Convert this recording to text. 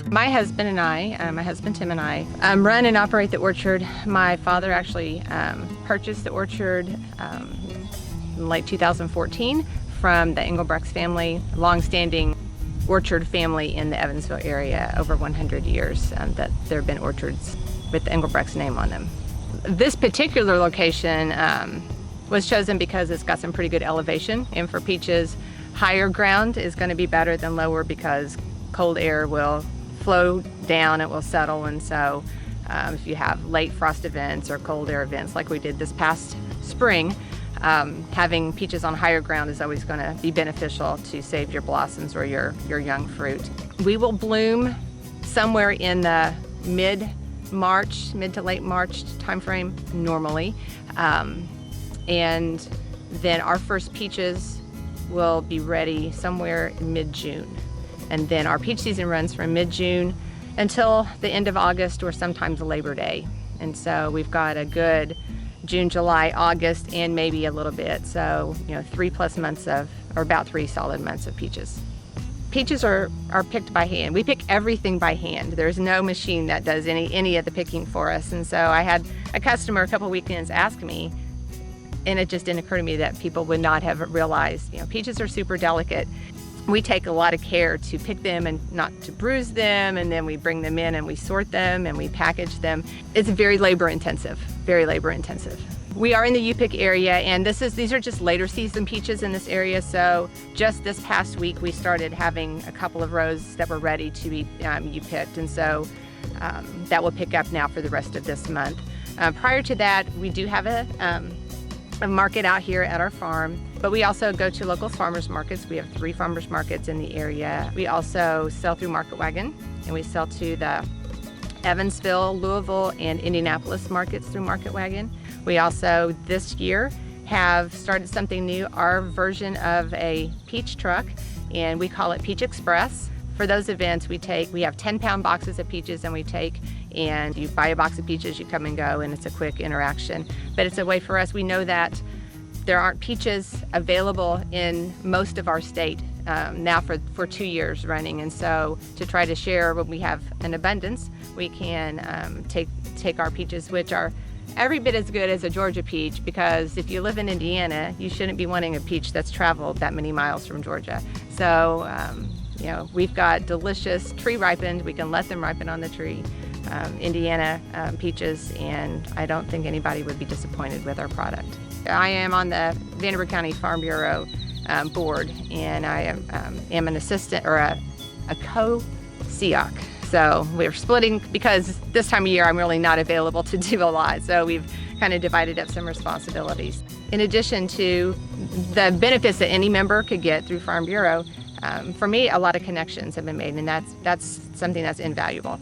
My husband and I, my husband Tim and I, run and operate the orchard. My father actually purchased the orchard in late 2014 from the Engelbrecht family, long-standing orchard family in the Evansville area, over 100 years that there have been orchards with the Engelbrecht's name on them. This particular location was chosen because it's got some pretty good elevation, and for peaches, higher ground is going to be better than lower because cold air will flow down, it will settle, and so if you have late frost events or cold air events like we did this past spring, having peaches on higher ground is always going to be beneficial to save your blossoms or your young fruit. We will bloom somewhere in the mid to late March timeframe normally, and then our first peaches will be ready somewhere in mid-June. And then our peach season runs from mid-June until the end of August or sometimes Labor Day. And so we've got a good June, July, August, and maybe a little bit. So, 3+ months or about 3 solid months of peaches. Peaches are picked by hand. We pick everything by hand. There's no machine that does any of the picking for us. And so I had a customer a couple weekends ask me, and it just didn't occur to me that people would not have realized, peaches are super delicate. We take a lot of care to pick them and not to bruise them, and then we bring them in and we sort them and we package them. It's very labor intensive, very labor intensive. We are in the U-pick area, and these are just later season peaches in this area, so just this past week we started having a couple of rows that were ready to be U-picked, and so that will pick up now for the rest of this month. Prior to that, we do have a market out here at our farm, but we also go to local farmers markets. We have 3 farmers markets in the area. We also sell through Market Wagon, and we sell to the Evansville, Louisville, and Indianapolis markets through Market Wagon. We also, this year, have started something new, our version of a peach truck, and we call it Peach Express. For those events, we have 10-pound boxes of peaches, and you buy a box of peaches, you come and go, and it's a quick interaction. But it's a way for us, we know that there aren't peaches available in most of our state now for 2 years running, and so to try to share when we have an abundance, we can take our peaches, which are every bit as good as a Georgia peach, because if you live in Indiana, you shouldn't be wanting a peach that's traveled that many miles from Georgia. So, we've got delicious tree ripened, we can let them ripen on the tree, Indiana peaches, and I don't think anybody would be disappointed with our product. I am on the Vanderbilt County Farm Bureau board, and I am an assistant or a co-SEOC. So we're splitting because this time of year I'm really not available to do a lot. So we've kind of divided up some responsibilities. In addition to the benefits that any member could get through Farm Bureau, for me, a lot of connections have been made, and that's something that's invaluable.